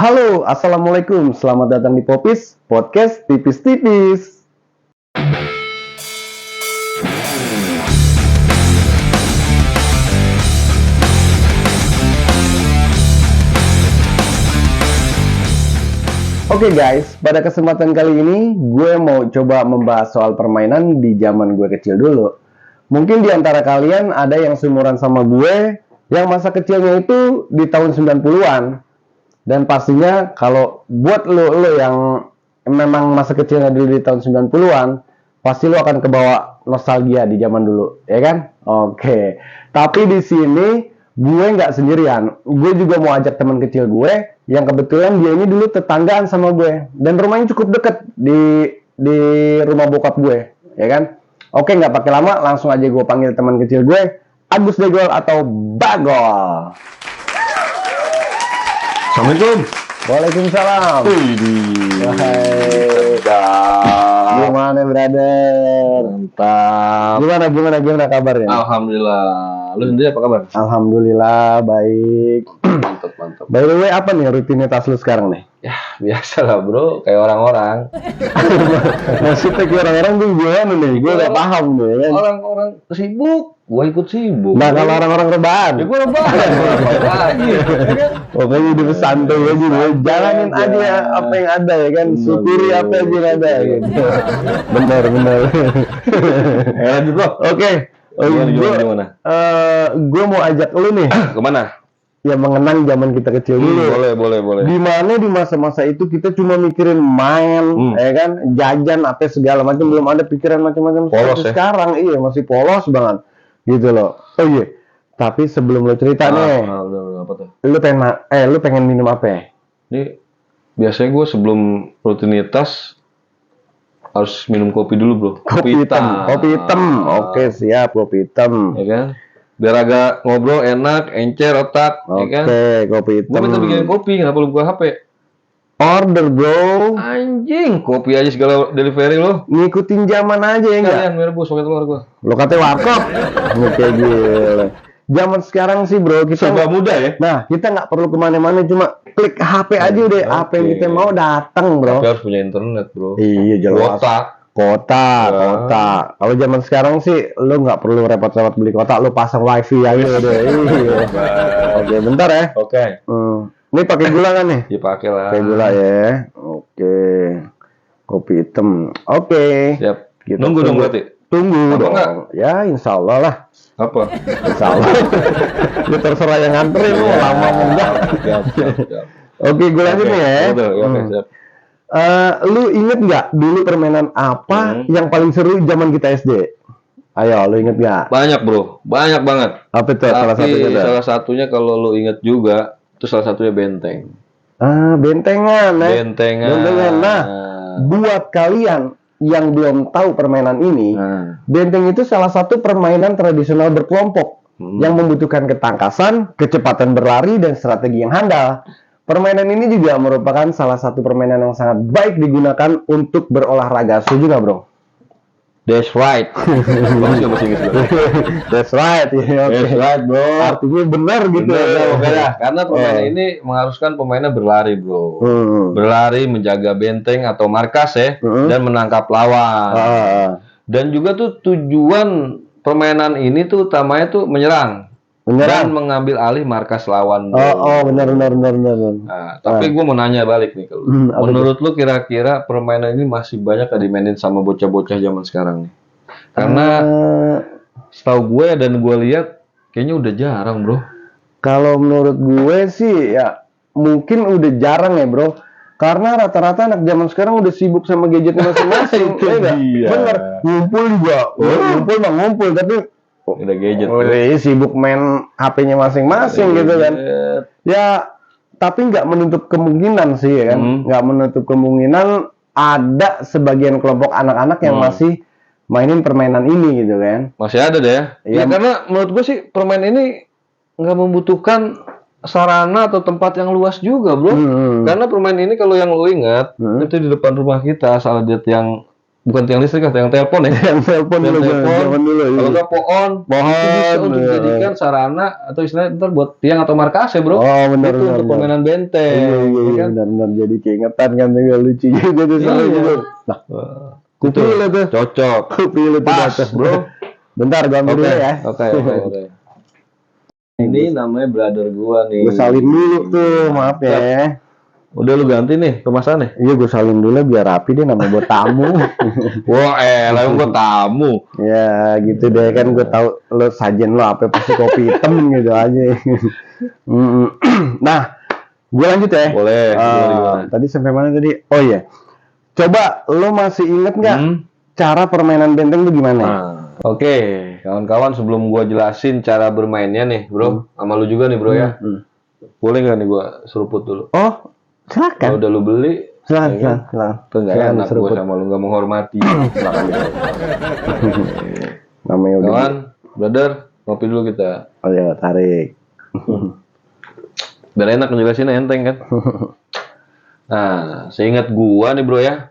Halo, Assalamualaikum. Selamat datang di Popis, podcast tipis-tipis. Oke guys, pada kesempatan kali ini gue mau coba membahas soal permainan di zaman gue kecil dulu. Mungkin di antara kalian ada yang seumuran sama gue, yang masa kecilnya itu di tahun 90-an. Dan pastinya kalau buat lo yang memang masa kecilnya dulu di tahun 90-an, pasti lo akan kebawa nostalgia di zaman dulu, ya kan? Oke. Tapi di sini gue nggak sendirian. Gue juga mau ajak teman kecil gue yang kebetulan dia ini dulu tetanggaan sama gue dan rumahnya cukup deket di rumah bokap gue, ya kan? Oke, nggak pakai lama, langsung aja gue panggil teman kecil gue, Agus Degol atau Bagol. Assalamualaikum. Waalaikumsalam. Hai. Gimana brother? Mantap. Gimana kabarnya? Alhamdulillah. Lu sendiri apa kabar? Alhamdulillah baik. Mantap. By the way, apa nih rutinitas lu sekarang nih? Ya, biasa lah bro, kayak orang-orang. Maksudnya kayak orang-orang tuh gimana nih? Gue gak paham nih kan. Orang-orang sibuk, gua ikut sibuk. Nah kalau orang-orang rebahan, Ya gua rebahan, gua ngapain lagi? pokoknya hidup santai aja dulu. Jalanin aja apa yang ada ya kan. Syukuri apa yang ada gitu. Benar. Lanjut bro. Oke. Gimana? Gue mau ajak lu nih Kemana? ya mengenang zaman kita kecil dulu. Boleh. Di mana di masa-masa itu kita cuma mikirin main, ya kan, jajan apa segala macam, belum ada pikiran macam-macam Polos seperti ya? sekarang. Iya, masih polos banget. Gitu loh. Oh iya. Tapi sebelum lo cerita nih, Udah, apa tuh? lu pengen minum apa ya? Ini biasanya gua sebelum rutinitas harus minum kopi dulu bro. Kopi hitam. Oke, siap, kopi hitam. Ya kan? Biar agak ngobrol enak, encer otak, ya kan? Oke, kopi Gua hitam. minta bikinin kopi, kenapa lu buka HP? Order, bro. Anjing, kopi aja segala delivery lo. Ngikutin zaman aja ya enggak? Kalian rebus pakai telur gua. Lo katanya warkop. Lu kayak gila. Zaman sekarang sih bro, kita Serba mudah ya. nah kita nggak perlu kemana-mana, cuma klik HP aja udah, apa yang kita mau datang bro. Tapi harus punya internet bro. Iya jelas. Kota. Kota. Kalau zaman sekarang sih lo nggak perlu repot-repot beli kota, lo pasang wifi aja udah. Iya. Oke, bentar ya. Oke. Ini pakai gula kan nih? Dipakai lah. Pakai gula ya. Oke. Kopi hitam. Oke. Siap. Kita Nunggu dong berarti. Tunggu Apa dong. enggak? Ya, insya Allah lah. Apa? Insya Allah. Lu terserah yang nganterin lu lama mau enggak. Siap. Oke, gue lanjut nih ya. Oke, siap. Lu inget nggak dulu permainan apa yang paling seru zaman kita SD? Ayo, lu inget nggak? Banyak bro, banyak banget. Apa itu salah Tapi satunya? Dah? salah satunya kalau lu inget juga, itu salah satunya benteng. Bentengan, ya. Bentengan. Nah, buat kalian yang belum tahu permainan ini, benteng itu salah satu permainan tradisional berkelompok yang membutuhkan ketangkasan, kecepatan berlari, dan strategi yang handal. Permainan ini juga merupakan salah satu permainan yang sangat baik digunakan untuk berolahraga. Setuju nggak, bro? That's right. Bagus nggak bahasa Inggris bro? That's right, ya. Oke. That's right bro. Artinya benar gitu. Bener. Karena permainan ini mengharuskan pemainnya berlari bro. Berlari, menjaga benteng atau markas ya, dan menangkap lawan. Dan juga tuh tujuan permainan ini tuh utamanya tuh menyerang. Dan mengambil alih markas lawan. Benar. Nah, tapi gue mau nanya balik nih ke lu. Menurut lu kira-kira permainan ini masih banyak gak dimainin sama bocah-bocah zaman sekarang nih? Karena setahu gue dan gue lihat kayaknya udah jarang bro. Kalau menurut gue sih ya mungkin udah jarang ya bro. Karena rata-rata anak zaman sekarang udah sibuk sama gadgetnya masing-masing. Bener. Ngumpul juga. Ngumpul tapi udah gadget. Sibuk main HP-nya masing-masing gitu kan. Ya, tapi nggak menutup kemungkinan sih ya kan. Nggak menutup kemungkinan ada sebagian kelompok anak-anak yang masih mainin permainan ini gitu kan. Masih ada deh ya. Ya karena menurut gue sih permainan ini nggak membutuhkan sarana atau tempat yang luas juga bro. Karena permainan ini kalau yang lu ingat itu di depan rumah kita, salah lihat yang bukan tiang listrik, tiang telepon ya. Yang telepon Tiang dulu, telepon. zaman dulu. Kalau nggak pohon itu bisa untuk iya. dijadikan sarana atau istilahnya ntar buat tiang atau markas ya bro. Oh benar Itu untuk permainan benteng, iya, ya kan? benar jadi keingetan kan juga lucu juga tuh soalnya Iya. gitu. Nah, kupilih tuh. Cocok. Kupilih tuh Pas, data. bro. Bentar, gua ambil Oke, dulu ya. oke. Ini namanya brother gua nih. Gue salin dulu tuh, maaf ya. Udah lu ganti nih kemasannya. Iya, gue salin dulu biar rapi deh, namanya buat tamu. Wah, lah gua tamu. Ya, gitu deh kan gue tahu lo sajen lo apa pasti kopi hitam gitu aja. Nah, gue lanjut ya. Boleh. Tadi sampai mana tadi? Oh iya. Coba lo masih inget nggak cara permainan benteng itu gimana? Oke, kawan-kawan sebelum gua jelasin cara bermainnya nih, bro, sama lu juga nih, bro ya. Boleh nggak nih gua seruput dulu? Oh, silakan. Kalau udah lu beli, silakan. Enggak enak gua sama lu nggak menghormati. Silakan. Namanya udah. Kawan, brother, ngopi dulu kita. Oh ya, tarik. Biar enak ngejelasin enteng kan. Nah, seingat gua nih, bro ya.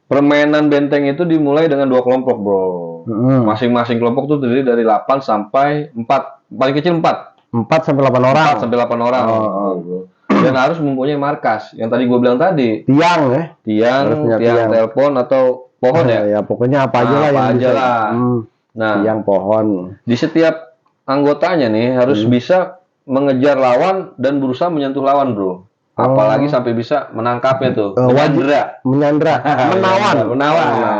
Permainan benteng itu dimulai dengan 2 kelompok, bro. Masing-masing kelompok tuh terdiri dari 8 sampai 4. Paling kecil 4. 4 sampai 8 orang. 4 sampai 8 orang. Bro. Dan harus mempunyai markas. Yang tadi gue bilang tadi. Tiang ya. Tiang telepon atau pohon ya. Ya pokoknya apa aja lah yang aja bisa. lah. Nah, tiang pohon. Di setiap anggotanya nih harus bisa mengejar lawan dan berusaha menyentuh lawan, bro. Apalagi sampai bisa menangkapnya tuh. Menyandra. Menawan.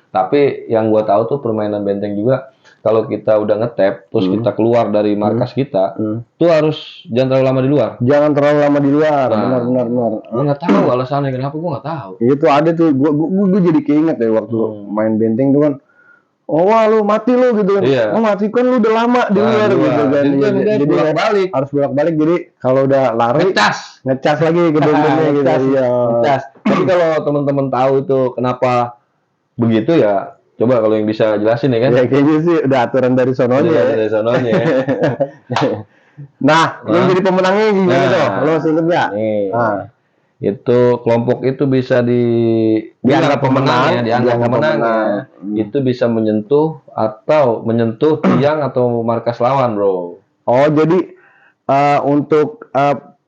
Tapi yang gua tahu tuh permainan benteng juga kalau kita udah ngetap terus kita keluar dari markas kita, tuh harus jangan terlalu lama di luar. Jangan terlalu lama di luar. Benar. Gua nggak tahu alasannya kenapa, gua nggak tahu. Itu ada tuh, gua jadi keinget deh waktu main benteng tuh kan. Oh wah lu mati lu gitu kan. Iya. Oh mati kan lu udah lama di luar gitu kan. Jadi bolak-balik. Harus bolak-balik, jadi kalau udah lari ngecas lagi ke bentengnya gitu. Ngecas. Tapi kalau teman-teman tahu itu kenapa begitu ya, coba kalau yang bisa jelasin ya kan. Ya kayaknya sih udah aturan dari sononya ya. Dari sononya ya. Nah, yang jadi pemenangnya gimana tuh? Lo masih inget nggak? Itu kelompok itu bisa dianggap pemenang ya, dianggap pemenang. Itu bisa menyentuh tiang atau markas lawan, bro. Oh, jadi untuk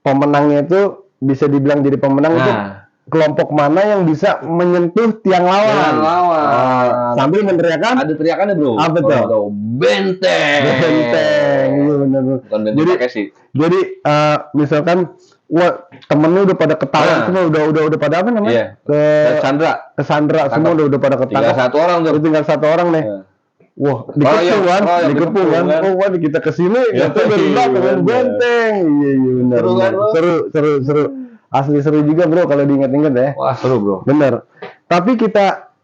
pemenangnya itu bisa dibilang jadi pemenang itu kelompok mana yang bisa menyentuh tiang lawan. Sambil meneriakan. Ada teriakannya, bro. Apa tuh? Benteng. Iya benar. Bukan benteng pakai sih. Jadi misalkan wah, temennya udah pada ketawa semua, udah pada apa namanya? Iya. Kesandra semua udah pada ketangkap. Tinggal satu orang nih. Wah, dikepung kan. Oh, wah, kita kesini, kita dari belakang benteng. Iya, benar. Seru. Asli seru juga, bro, kalau diingat-ingat ya. Wah, seru, bro. Bener. Tapi kita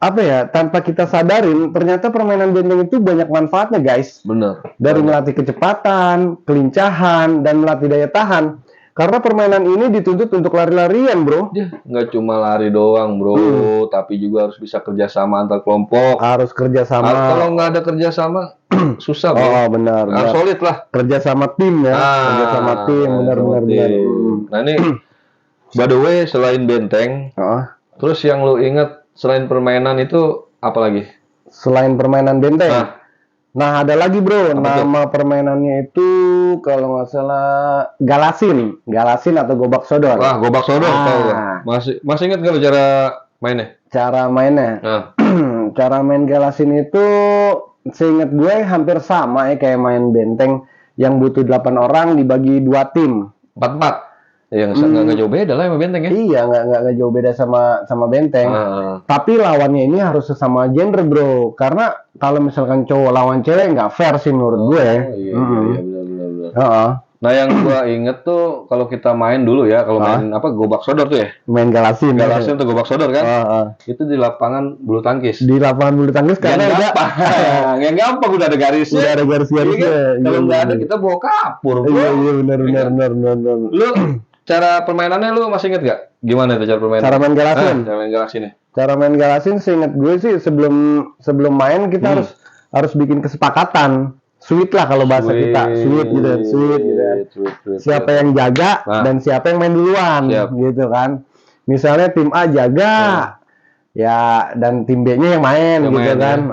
tanpa kita sadarin, ternyata permainan benteng itu banyak manfaatnya, guys. Bener. Dari melatih kecepatan, kelincahan, dan melatih daya tahan. Karena permainan ini dituntut untuk lari-larian, bro. Nggak cuma lari doang, bro. Tapi juga harus bisa kerjasama antar kelompok. Harus kerjasama. Kalau nggak ada kerjasama, susah, bro. Oh, benar. Harus solid lah. Kerjasama tim ya. Kerjasama tim, benar. Nah, ini, by the way, selain benteng, terus yang lu inget selain permainan itu apa lagi? Selain permainan benteng? Nah, ada lagi, bro. Nama permainannya itu kalau nggak salah galasin atau gobak sodor. Wah, gobak sodor. Masih ingat nggak cara mainnya? Cara mainnya? Cara main galasin itu seingat gue hampir sama ya kayak main benteng yang butuh 8 orang dibagi 2 tim. 4-4. Ya nggak jauh beda lah sama benteng ya. Iya, nggak jauh beda sama benteng. Tapi lawannya ini harus sesama genre, bro. Karena kalau misalkan cowok lawan cewek nggak fair sih menurut gue. Iya, benar. Nah, yang gue inget tuh kalau kita main dulu ya, kalau main gobak sodor tuh ya. Main galasin atau gobak sodor kan? Itu di lapangan bulu tangkis. Di lapangan bulu tangkis karena yang gampang udah ada garisnya. Udah ada garis-garisnya. Kalau nggak ada kita bawa kapur, bro. Iya, benar. Lu cara permainannya lu masih inget gak? Gimana itu cara permainan? Cara main galasin? Cara main galasin ya? Cara main galasin seinget gue sih sebelum main kita harus bikin kesepakatan. Sweet lah kalau bahasa kita. Sweet gitu. Siapa yang jaga dan siapa yang main duluan gitu kan. Misalnya tim A jaga. Ya, dan tim B-nya yang main gitu main, kan.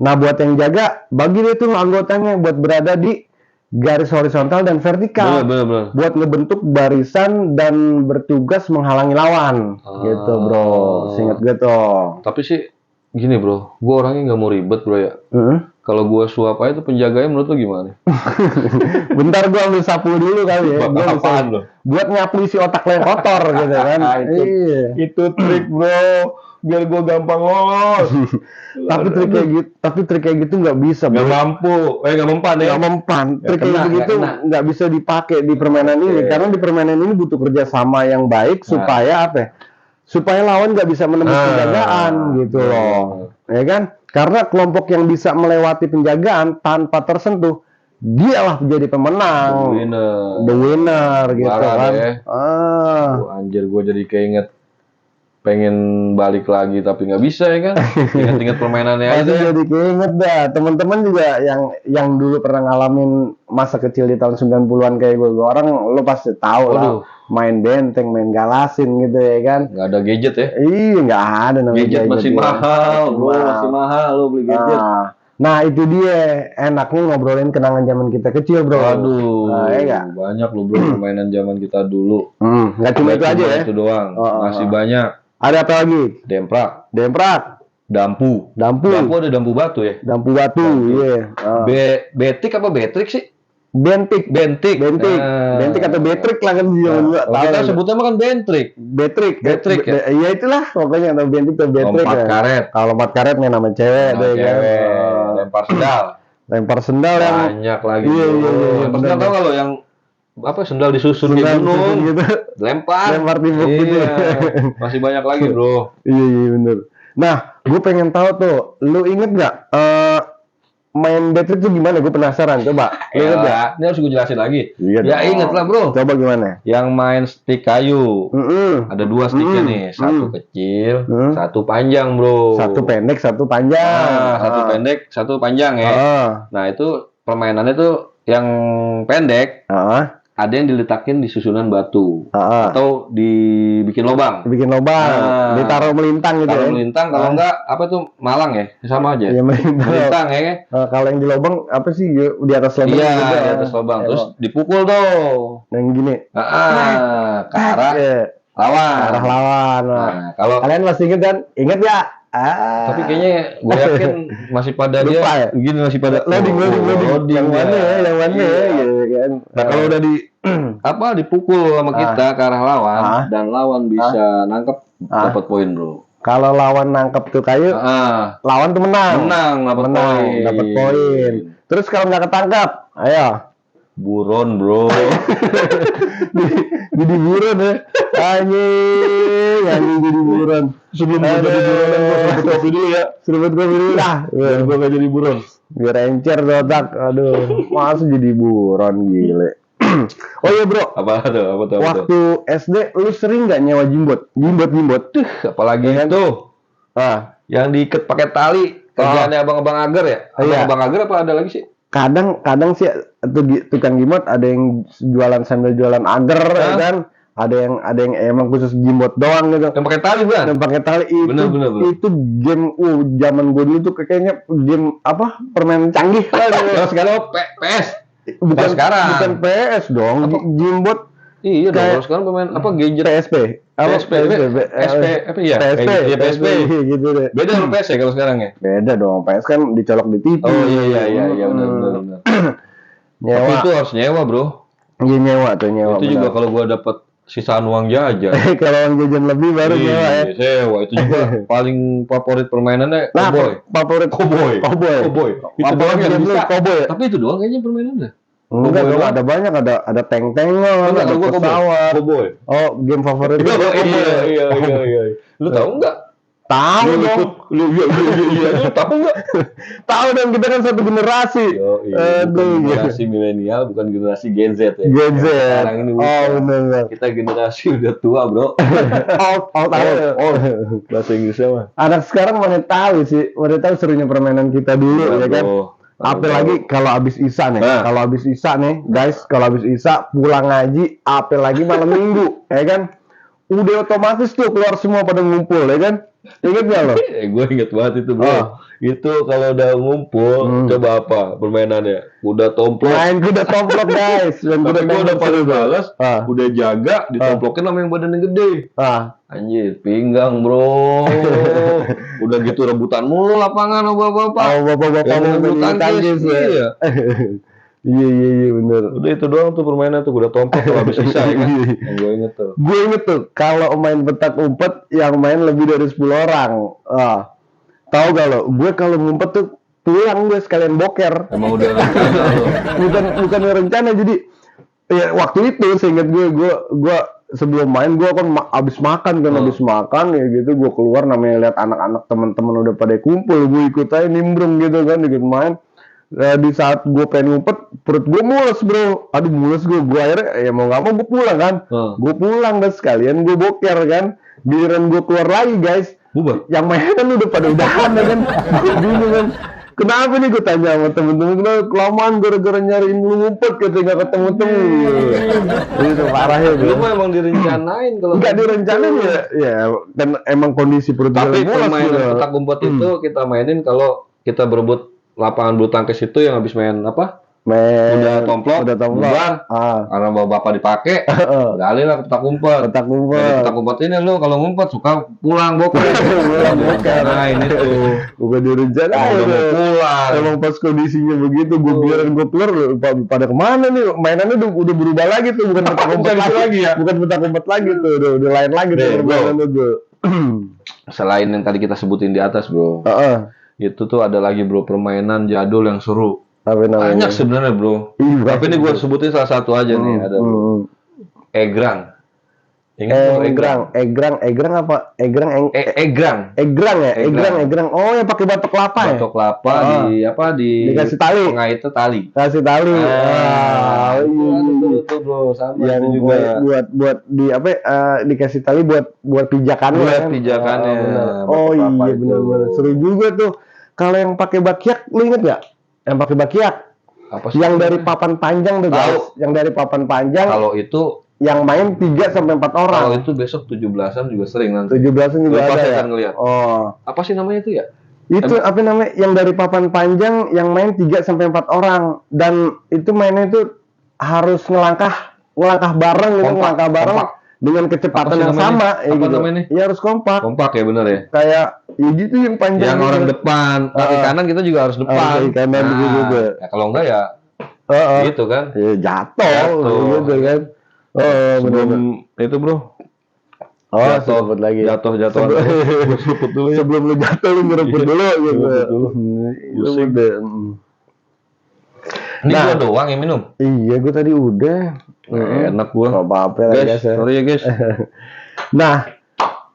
Nah, buat yang jaga, bagi dia tuh anggotanya buat berada di garis horizontal dan vertikal. Bener. Buat ngebentuk barisan dan bertugas menghalangi lawan. Gitu, bro. Seingat gue tuh. Tapi sih, gini bro, gue orangnya nggak mau ribet bro ya. Kalau gue suap aja tuh penjaganya menurut lu gimana? Bentar gue ambil sapu dulu kali ya. Gua Apaan lo? buat nyapu isi otak lo yang kotor gitu kan. Itu trik bro, biar gue gampang lolos. tapi trik kayak gitu nggak bisa, bro. Nggak mampu, nggak mempan ya? Nggak mempan. Trik kayak gitu nggak bisa dipakai di permainan ini, karena di permainan ini butuh kerjasama yang baik supaya apa ya? Supaya lawan nggak bisa menembus penjagaan gitu loh, ya kan? Karena kelompok yang bisa melewati penjagaan tanpa tersentuh, dialah jadi pemenang, the winner gitu kan. Ya. Anjir, gue jadi keinget pengen balik lagi tapi nggak bisa ya kan? Ingat-ingat permainannya aja. Jadi keinget dah, teman-teman juga yang dulu pernah ngalamin masa kecil di tahun 90-an kayak gue orang, lo pasti tahu lah. Main benteng, main galasin gitu ya kan. Nggak ada gadget ya? Iya, nggak ada namanya gadget. Masih mahal, bro. Masih mahal lo beli gadget. Nah, itu dia enaknya ngobrolin kenangan zaman kita kecil, bro. Aduh, banyak lo bro permainan zaman kita dulu. Nggak cuma itu aja ya? Itu doang, masih banyak. Ada apa lagi? Demprak. Dampu ada dampu batu ya? Dampu batu, iya. Betik apa betrik sih? Bentik atau betrik lah kan dia. Kita sebutnya kan bentrik. Betrik ya? Iya itulah pokoknya atau bentik atau betrik. Lompat karet. Kalau lompat karet nih nama cewek deh kan. Lempar sendal yang banyak lagi. Iya. Lempar sendal tau kalau yang apa sendal disusun di gunung gitu. Lempar timbuk gitu. Masih banyak lagi, bro. Iya bener. Nah, gue pengen tahu tuh, lu inget nggak main betrik tuh gimana? Gue penasaran. Coba. Ingat gak? Ini harus gue jelasin lagi. Ya inget lah, bro. Coba gimana? Yang main stick kayu. Ada 2 sticknya nih. Satu kecil, satu panjang, bro. Satu pendek, satu panjang. Satu pendek, satu panjang ya. Nah itu permainannya tuh yang pendek. Ada yang diletakin di susunan batu atau dibikin lobang. Ditaruh melintang gitu. Taruh melintang, kalau enggak apa tuh malang ya, sama aja. Ya, melintang ya. Kalau yang di lobang apa sih di atas lobang? Iya, gitu, di atas lobang. Terus dipukul tuh. Yang gini. Ke arah lawan. Nah, kalau kalian masih inget kan? Inget ya? Tapi kayaknya gue yakin masih pada dia begini, masih pada loading. Yang mana ya? Nah, kalau udah dipukul sama kita ke arah lawan dan lawan bisa nangkep, dapat poin, bro. Kalau lawan nangkep tuh kayu, lawan tuh menang, dapat poin. Terus kalau nggak ketangkap, ayo buron, bro. Jadi buron ya. Anjing jadi buron. Sebelum gue jadi buron, gue seruput kopi dulu ya. Seruput kopi dulu lah. Biar gue gak jadi buron. Biar encer otak. Aduh, masa jadi buron, gile. Oh iya, bro. Apa tuh? Waktu SD lu sering nggak nyewa jimbot? Tuh, apalagi itu. Yang diikat pakai tali. Kerjaannya abang-abang agar ya? Abang-abang agar apa ada lagi sih? Kadang sih tukang jimbot ada yang jualan sambil jualan agar ya kan. Ada yang emang khusus jimbot doang gitu. Yang pakai tali, Bang. Yang pakai tali itu. Bener. Itu game zaman gue dulu tuh kayaknya game apa? Permainan canggih lah. Kalau sekarang PS. Bukan PS dong. Jimbot. Iya dong. Kalau sekarang pemain apa gadget? PSP gitu deh. Beda sama PS ya kalau sekarang ya? Beda dong. PS kan dicolok di TV. Oh iya benar. Nyewa. Tapi itu harus nyewa, bro. Iya nyewa. Itu juga kalau gua dapat sisaan uang jajan. Kalau uang jajan lebih baru nyewa ya. Sewa itu juga paling favorit permainannya Cowboy. Itu doang yang bisa. Tapi itu doang kayaknya permainannya. Enggak dong, ada banyak, ada tank-tankan, ada pesawat. Cowboy. Oh, game favorit gue. Iya. Lu tahu enggak? Tahu dong. Lu tahu enggak? Tahu dong, kita kan satu generasi. Generasi milenial bukan generasi Gen Z ya. Gen Z. Sekarang ini benar. kita generasi udah tua, bro. Bahasa Inggrisnya mah. Anak sekarang mana tahu sih, serunya permainan kita dulu ya kan. Apalagi kalau habis Isya nih, guys, kalau habis Isya pulang ngaji, apalagi malam Minggu, ya kan, udah otomatis tuh keluar semua pada ngumpul, ya kan, Ingat nggak lo? Gue inget banget itu bro. Itu kalau udah ngumpul, coba apa permainannya? Kuda tomplok. Main kuda tomplok guys. Tapi gue udah paling males, udah jaga, ditomplokin sama yang badannya gede. Anjir, pinggang bro. Udah gitu rebutan mulu lapangan sama bapak-bapak. Bapak-bapak mau bulu tangkis. Iya. Iya bener. Udah itu doang tuh permainan tuh, kuda tomplok kalau habis sisa ya kan. Yang gue inget tuh. Kalau main petak umpet yang main lebih dari 10 orang. Tahu gak lo? Gue kalau ngumpet tuh pulang gue sekalian boker. Emang udah rencana. bukan rencana, jadi ya waktu itu seingat gue sebelum main gue kan abis makan ya gitu, gue keluar namanya lihat anak-anak teman-teman udah pada kumpul, gue ikut aja nimbrung gitu kan, ikut main. Di saat gue pengen ngumpet, perut gue mules bro, mules gue akhirnya ya mau nggak mau gue pulang kan, gue pulang dan sekalian gue boker kan, giliran gue keluar lagi guys, yang main kan udah pada udahan kan, gue bingung kan, kenapa nih gue tanya sama temen-temen, kenapa kelamaan gara-gara nyariin lu ngumpet gitu nggak ketemu-temu, itu parah ya. Lu mah emang direncanain kalau nggak direncanain ya kan emang kondisi perut. Tapi permainan petak umpet itu kita mainin kalau kita berebut lapangan bulu tangkis itu yang habis main apa? Udah tomplok. Bubar. Karena bapak dipakai, beralih lah ke petak umpet. Petak umpet ini lu kalau ngumpet suka pulang boker. Nah ini tuh. Bukan direncanain. Udah mau pulang. Emang pas kondisinya begitu, gue biarin gue keluar, pada kemana nih? Mainannya udah berubah lagi tuh, bukan petak umpet lagi ya. Bukan petak umpet lagi tuh, udah lain lagi tuh permainannya tuh. Selain yang tadi kita sebutin di atas bro. Itu tuh ada lagi bro permainan jadul yang seru. Banyak sebenarnya bro. Tapi ini gue sebutin salah satu aja nih. Ada egrang. Egrang apa? Egrang ya? Egrang. Oh, yang pakai batok kelapa ya? Batok kelapa dikasih tali. Pengaitnya tali. Kasih tali. Itu bro, sama yang itu juga. buat dikasih tali buat pijakannya. Buat pijakannya. Oh iya benar. Seru juga tuh. Kalau yang pakai bakiak, lu inget gak? Yang pakai bakiak? Apa sih? Yang dari papan panjang tuh guys. Yang dari papan panjang. Kalau itu yang main 3 sampai 4 orang. Kalau itu besok 17-an juga sering nanti. 17-an juga ada ya. Ngeliat. Apa sih namanya itu ya? Itu apa namanya? Yang dari papan panjang yang main 3 sampai 4 orang, dan itu mainnya itu harus ngelangkah bareng gitu, kompak. Dengan kecepatan yang sama ya gitu. Namanya? Ya harus kompak. Kompak ya benar ya. Kayak ya gitu yang panjang. Yang orang depan, kaki kanan kita juga harus depan. Kaki kanan juga. Ya kalau enggak ya gitu kan. Ya jatuh gitu kan. Sebelum itu bro. Jatuh lagi. Jatuh. Seruput dulu ya. Sebelum lu jatuh lu ngerebut dulu gitu. Pusing. Ini gua doang yang minum. Iya, gua tadi udah. Enak gua. Enggak apa-apa lah guys. Sorry ya guys. Nah,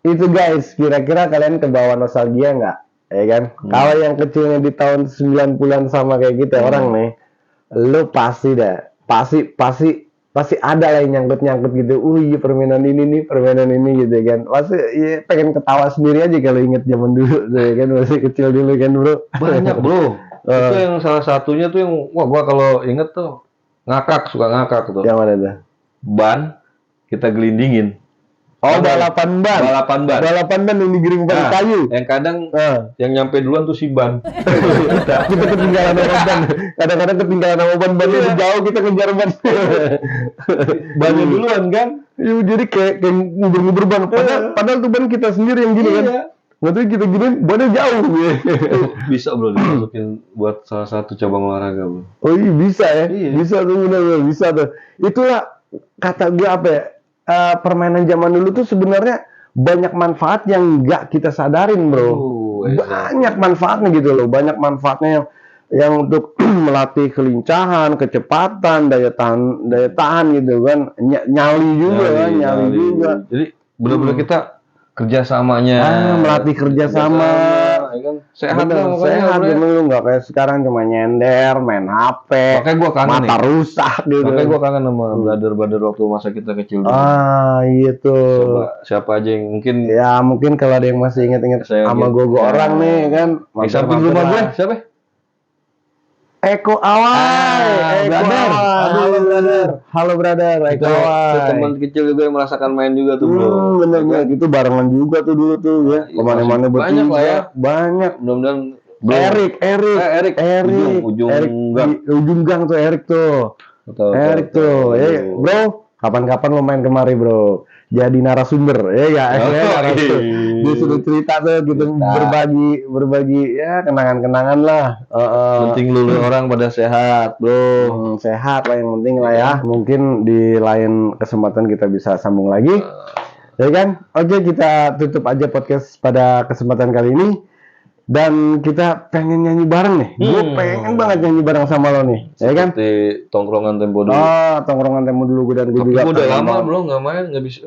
itu guys, kira-kira kalian kebawa nostalgia nggak? Ya kan? Kalau yang kecilnya di tahun 90-an sama kayak kita orang nih, lu pasti ada lah yang nyangkut gitu. Iya permainan ini gitu kan. Pasti ya, pengen ketawa sendiri aja kalau inget zaman dulu ya kan, masih kecil dulu kan bro. Banyak bro. Itu yang salah satunya tuh yang gua kalau inget tuh suka ngakak tuh. Yang mana tuh? Ban kita gelindingin. Balapan ban yang digiring pakai kayu. Yang kadang yang nyampe duluan tuh si ban. Kita ketinggalan sama ban. Kadang-kadang ketinggalan sama ban itu jauh, kita kejar ban. Bannya duluan kan? Jadi kayak ngubur-ngubur ban. Padahal tuh ban kita sendiri yang gini kan. Waktu kita gini bannya jauh. Bisa bro dimasukin buat salah satu cabang olahraga bro. Oh iya bisa ya. Bisa tuh benar bisa tuh. Itulah kata gue apa ya? Permainan zaman dulu tuh sebenarnya banyak manfaat yang nggak kita sadarin bro. Banyak manfaatnya gitu loh, banyak manfaatnya yang untuk melatih kelincahan, kecepatan, daya tahan gitu kan, nyali juga. Jadi benar-benar kita kerjasamanya, melatih kerjasama, ya kan? Sehat lu nggak kayak sekarang cuma nyender, main HP, makanya gua kangen mata rusak gitu. Makanya gua kangen sama brother waktu masa kita kecil dulu. Gitu. Coba siapa aja yang mungkin? Ya mungkin kalau ada yang masih inget-inget sama gue orang nih kan. Di samping rumah gue siapa? Eko Awal. Brother. brother. Halo brother, Itu teman kecil juga yang merasakan main juga tuh bro. Bener gitu barengan juga tuh dulu tuh ya. Kemana-mana banyak lah ya. Banyak. Mudah-mudahan Erik ujung gang tuh Erik tuh. Erik tuh. Bro, kapan-kapan lo main kemari bro. Jadi narasumber narasumber. Dia sudah cerita tuh gitu berbagi ya kenangan-kenangan lah. Penting lu orang pada sehat bro. Sehat lah yang penting lah ya. Mungkin di lain kesempatan kita bisa sambung lagi. Ya kan? Oke, kita tutup aja podcast pada kesempatan kali ini. Dan kita pengen nyanyi bareng nih. Gue pengen banget nyanyi bareng sama lo nih. Ya kan? Seperti tongkrongan tempo dulu. Tongkrongan tempo dulu gue dan gue juga. Gue udah lama belum nggak main, nggak bisa.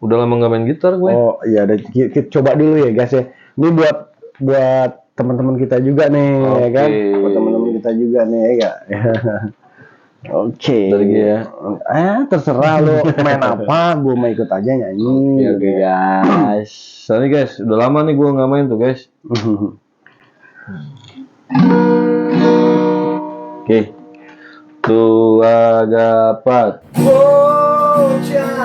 Udah lama nggak main gitar gue. Oh iya, kita coba dulu ya guys ya. Ini buat teman-teman kita juga nih, ya kan? Buat teman-teman kita juga nih, ya. Oke. Terserah lo main apa, gue mau ikut aja nyanyi. Oke guys. Sorry guys, udah lama nih gue nggak main tuh guys. Oke. Tua dapat. Bocah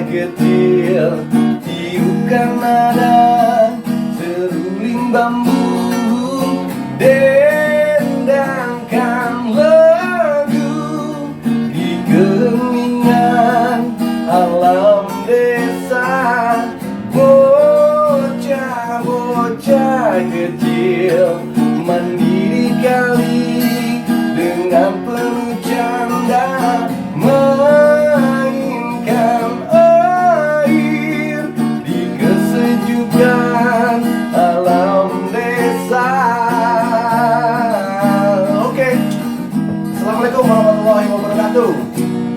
kecil tiupkan nada seruling bambu dendangkan lagu di keheningan alam desa. Bocah kecil mandi di kali dengan penuh canda mainkan air di kesejukan alam desa. Oke, assalamualaikum warahmatullahi wabarakatuh.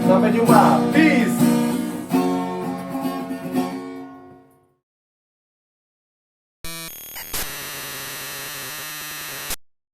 Sampai jumpa, peace.